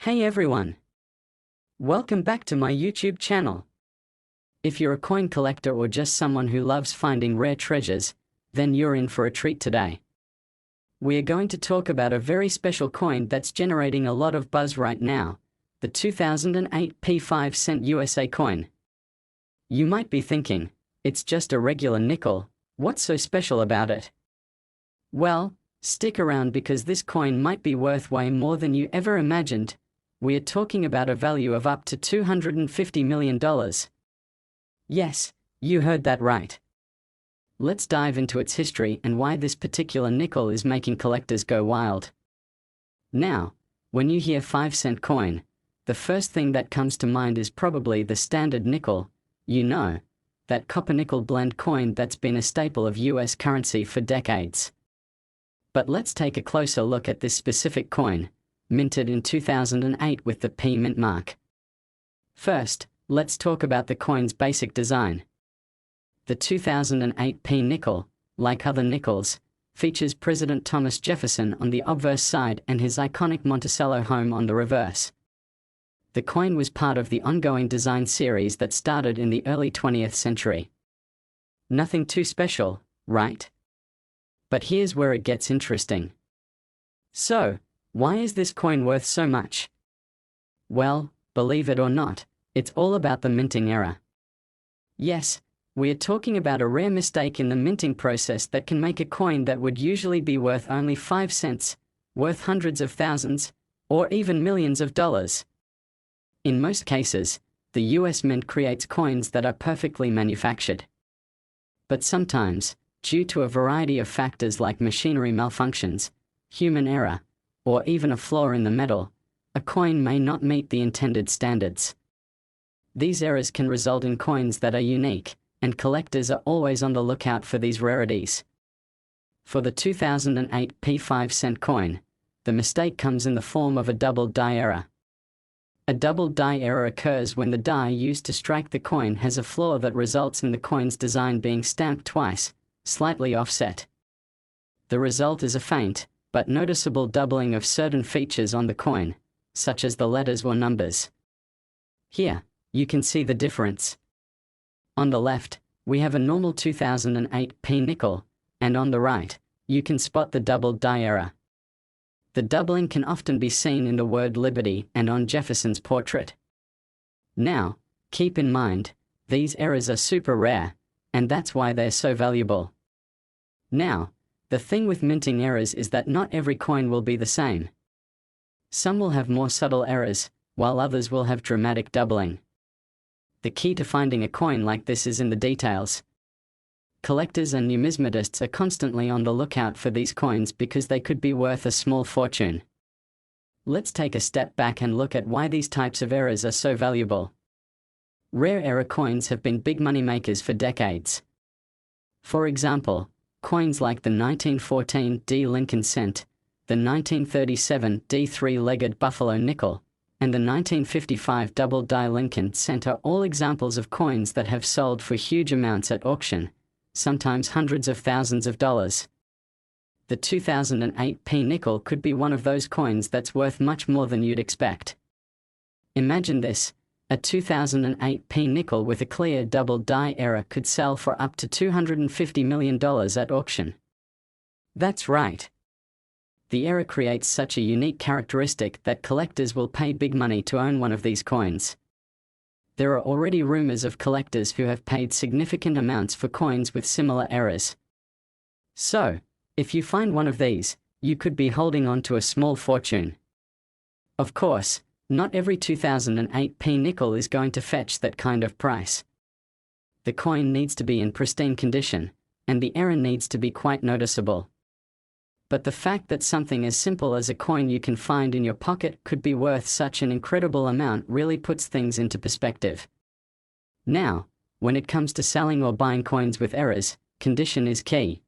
Hey everyone! Welcome back to my YouTube channel. If you're a coin collector or just someone who loves finding rare treasures, then you're in for a treat today. We are going to talk about a very special coin that's generating a lot of buzz right now, the 2008 P5 cent USA coin. You might be thinking, it's just a regular nickel, what's so special about it? Well, stick around because this coin might be worth way more than you ever imagined. We are talking about a value of up to $250 million. Yes, you heard that right. Let's dive into its history and why this particular nickel is making collectors go wild. Now, when you hear 5-cent coin, the first thing that comes to mind is probably the standard nickel, that copper-nickel blend coin that's been a staple of US currency for decades. But let's take a closer look at this specific coin, minted in 2008 with the P mint mark. First, let's talk about the coin's basic design. The 2008 P nickel, like other nickels, features President Thomas Jefferson on the obverse side and his iconic Monticello home on the reverse. The coin was part of the ongoing design series that started in the early 20th century. Nothing too special, right? But here's where it gets interesting. So, why is this coin worth so much? Well, believe it or not, it's all about the minting error. Yes, we are talking about a rare mistake in the minting process that can make a coin that would usually be worth only 5 cents, worth hundreds of thousands, or even millions of dollars. In most cases, the US Mint creates coins that are perfectly manufactured. But sometimes, due to a variety of factors like machinery malfunctions, human error, or even a flaw in the metal, a coin may not meet the intended standards. These errors can result in coins that are unique, and collectors are always on the lookout for these rarities. For the 2008 P5 cent coin, the mistake comes in the form of a double die error. A double die error occurs when the die used to strike the coin has a flaw that results in the coin's design being stamped twice, slightly offset. The result is a faint, but noticeable doubling of certain features on the coin, such as the letters or numbers. Here, you can see the difference. On the left, we have a normal 2008 P nickel, and on the right, you can spot the double die error. The doubling can often be seen in the word Liberty and on Jefferson's portrait. Now, keep in mind, these errors are super rare, and that's why they're so valuable. Now, the thing with minting errors is that not every coin will be the same. Some will have more subtle errors, while others will have dramatic doubling. The key to finding a coin like this is in the details. Collectors and numismatists are constantly on the lookout for these coins because they could be worth a small fortune. Let's take a step back and look at why these types of errors are so valuable. Rare error coins have been big money makers for decades. For example, coins like the 1914 D Lincoln cent, the 1937 D three-legged Buffalo nickel, and the 1955 double die Lincoln cent are all examples of coins that have sold for huge amounts at auction, sometimes hundreds of thousands of dollars. The 2008 P nickel could be one of those coins that's worth much more than you'd expect. Imagine this. A 2008 P nickel with a clear double die error could sell for up to $250 million at auction. That's right. The error creates such a unique characteristic that collectors will pay big money to own one of these coins. There are already rumors of collectors who have paid significant amounts for coins with similar errors. So, if you find one of these, you could be holding on to a small fortune. Of course, not every 2008 P nickel is going to fetch that kind of price. The coin needs to be in pristine condition, and the error needs to be quite noticeable. But the fact that something as simple as a coin you can find in your pocket could be worth such an incredible amount really puts things into perspective. Now, when it comes to selling or buying coins with errors, condition is key.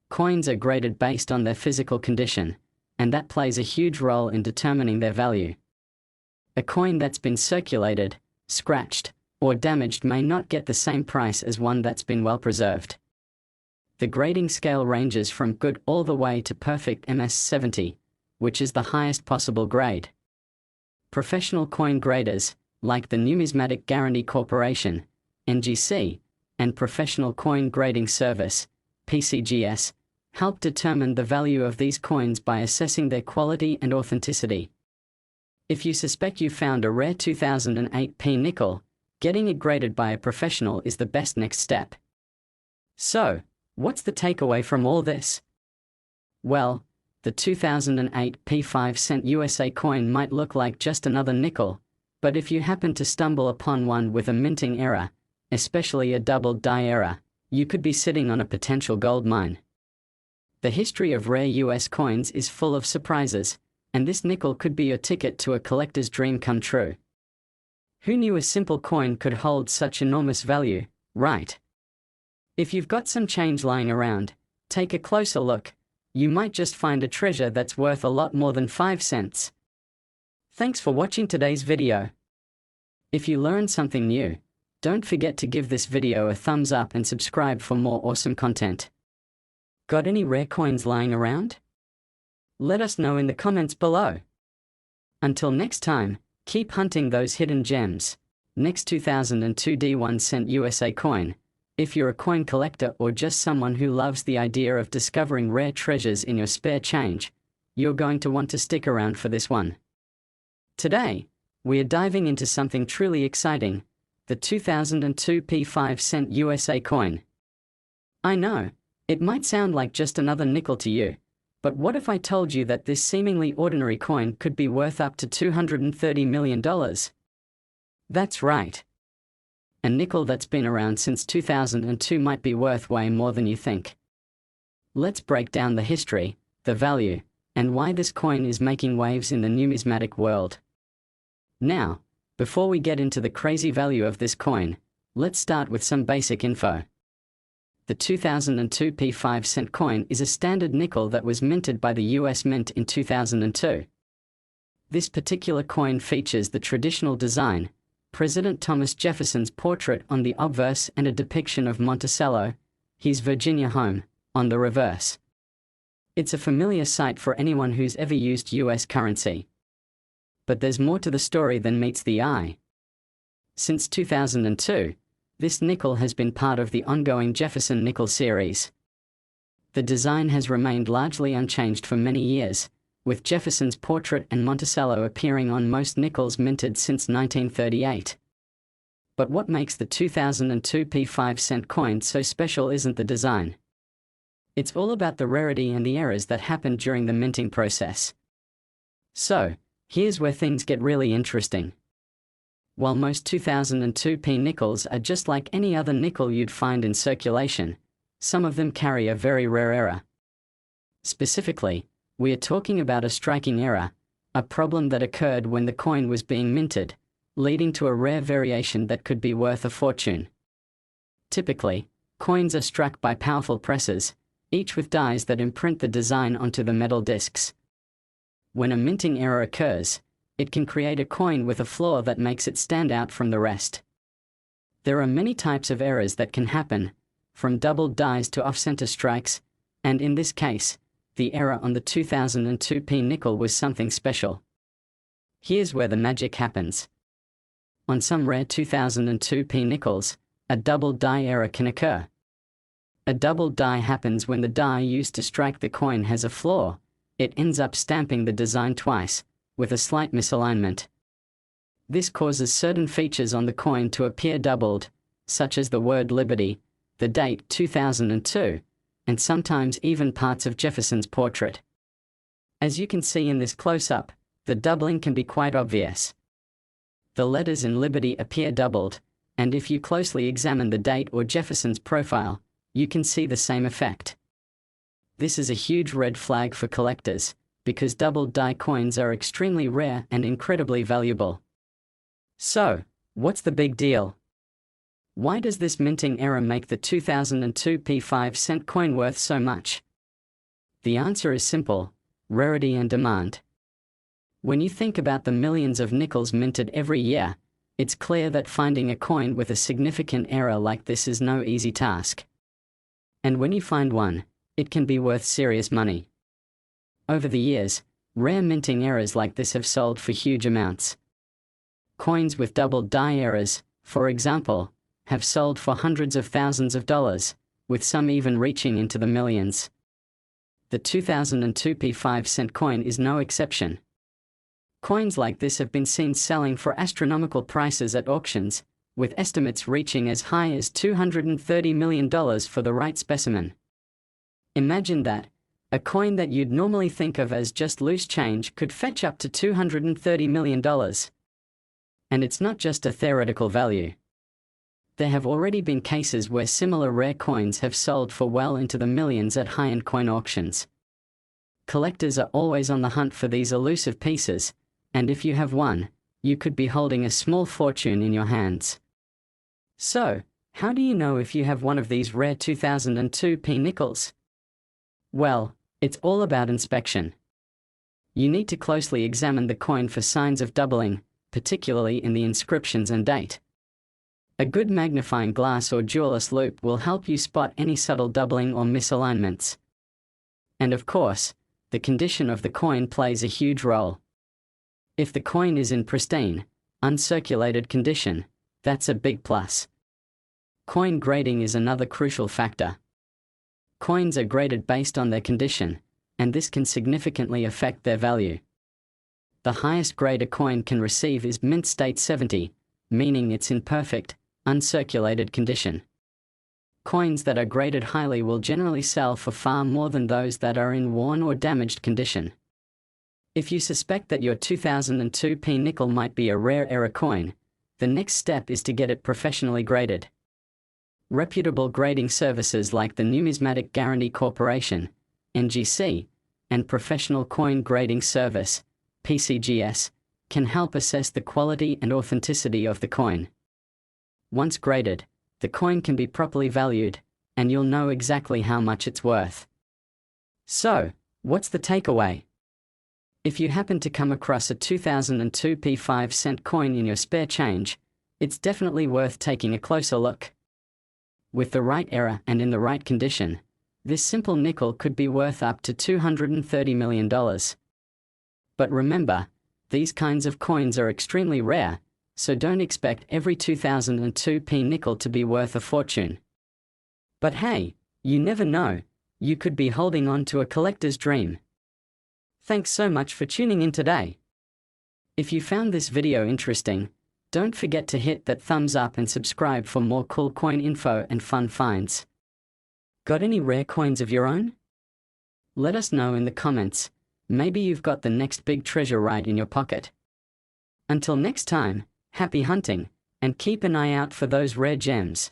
Coins are graded based on their physical condition, and that plays a huge role in determining their value. A coin that's been circulated, scratched, or damaged may not get the same price as one that's been well preserved. The grading scale ranges from good all the way to perfect MS-70, which is the highest possible grade. Professional coin graders, like the Numismatic Guarantee Corporation, NGC, and Professional Coin Grading Service, PCGS, help determine the value of these coins by assessing their quality and authenticity. If you suspect you found a rare 2008 P nickel, getting it graded by a professional is the best next step. So, what's the takeaway from all this? Well, the 2008 P5-cent USA coin might look like just another nickel, but if you happen to stumble upon one with a minting error, especially a double die error, you could be sitting on a potential gold mine. The history of rare US coins is full of surprises, and this nickel could be your ticket to a collector's dream come true. Who knew a simple coin could hold such enormous value, right? If you've got some change lying around, take a closer look. You might just find a treasure that's worth a lot more than 5 cents. Thanks for watching today's video. If you learned something new, don't forget to give this video a thumbs up and subscribe for more awesome content. Got any rare coins lying around? Let us know in the comments below. Until next time, keep hunting those hidden gems. Next 2002 D1-cent USA coin. If you're a coin collector or just someone who loves the idea of discovering rare treasures in your spare change, you're going to want to stick around for this one. Today, we are diving into something truly exciting, the 2002 P5-cent USA coin. I know, it might sound like just another nickel to you, but what if I told you that this seemingly ordinary coin could be worth up to $230 million? That's right. A nickel that's been around since 2002 might be worth way more than you think. Let's break down the history, the value, and why this coin is making waves in the numismatic world. Now, before we get into the crazy value of this coin, let's start with some basic info. The 2002 P5-cent coin is a standard nickel that was minted by the US Mint in 2002. This particular coin features the traditional design, President Thomas Jefferson's portrait on the obverse and a depiction of Monticello, his Virginia home, on the reverse. It's a familiar sight for anyone who's ever used US currency. But there's more to the story than meets the eye. Since 2002, this nickel has been part of the ongoing Jefferson Nickel series. The design has remained largely unchanged for many years, with Jefferson's portrait and Monticello appearing on most nickels minted since 1938. But what makes the 2002 P5-cent coin so special isn't the design. It's all about the rarity and the errors that happened during the minting process. So, here's where things get really interesting. While most 2002 P nickels are just like any other nickel you'd find in circulation, some of them carry a very rare error. Specifically, we are talking about a striking error, a problem that occurred when the coin was being minted, leading to a rare variation that could be worth a fortune. Typically, coins are struck by powerful presses, each with dies that imprint the design onto the metal discs. When a minting error occurs, it can create a coin with a flaw that makes it stand out from the rest. There are many types of errors that can happen, from doubled dies to off-center strikes, and in this case, the error on the 2002 P nickel was something special. Here's where the magic happens. On some rare 2002 P nickels, a double die error can occur. A double die happens when the die used to strike the coin has a flaw. It ends up stamping the design twice, with a slight misalignment. This causes certain features on the coin to appear doubled, such as the word Liberty, the date 2002, and sometimes even parts of Jefferson's portrait. As you can see in this close-up, the doubling can be quite obvious. The letters in Liberty appear doubled, and if you closely examine the date or Jefferson's profile, you can see the same effect. This is a huge red flag for collectors, because doubled die coins are extremely rare and incredibly valuable. So, what's the big deal? Why does this minting error make the 2002 P5-cent coin worth so much? The answer is simple: rarity and demand. When you think about the millions of nickels minted every year, it's clear that finding a coin with a significant error like this is no easy task. And when you find one, it can be worth serious money. Over the years, Rare minting errors like this have sold for huge amounts. Coins with double die errors, for example, have sold for hundreds of thousands of dollars, with some even reaching into the millions. The 2002 P5-cent coin is no exception. Coins like this have been seen selling for astronomical prices at auctions, with estimates reaching as high as $230 million for the right specimen. Imagine that. A coin that you'd normally think of as just loose change could fetch up to $230 million. And it's not just a theoretical value. There have already been cases where similar rare coins have sold for well into the millions at high-end coin auctions. Collectors are always on the hunt for these elusive pieces, and if you have one, you could be holding a small fortune in your hands. So, how do you know if you have one of these rare 2002 P nickels? Well, it's all about inspection. You need to closely examine the coin for signs of doubling, particularly in the inscriptions and date. A good magnifying glass or jeweler's loupe will help you spot any subtle doubling or misalignments. And of course, the condition of the coin plays a huge role. If the coin is in pristine, uncirculated condition, that's a big plus. Coin grading is another crucial factor. Coins are graded based on their condition, and this can significantly affect their value. The highest grade a coin can receive is mint state 70, meaning it's in perfect, uncirculated condition. Coins that are graded highly will generally sell for far more than those that are in worn or damaged condition. If you suspect that your 2002 P nickel might be a rare era coin, the next step is to get it professionally graded. Reputable grading services like the Numismatic Guarantee Corporation, NGC, and Professional Coin Grading Service, PCGS, can help assess the quality and authenticity of the coin. Once graded, the coin can be properly valued, and you'll know exactly how much it's worth. So, what's the takeaway? If you happen to come across a 2002 P5-cent coin in your spare change, it's definitely worth taking a closer look. With the right era and in the right condition, this simple nickel could be worth up to $230 million. But remember, these kinds of coins are extremely rare, so don't expect every 2002 P nickel to be worth a fortune. But hey, you never know, you could be holding on to a collector's dream. Thanks so much for tuning in today. If you found this video interesting, don't forget to hit that thumbs up and subscribe for more cool coin info and fun finds. Got any rare coins of your own? Let us know in the comments. Maybe you've got the next big treasure right in your pocket. Until next time, happy hunting, and keep an eye out for those rare gems.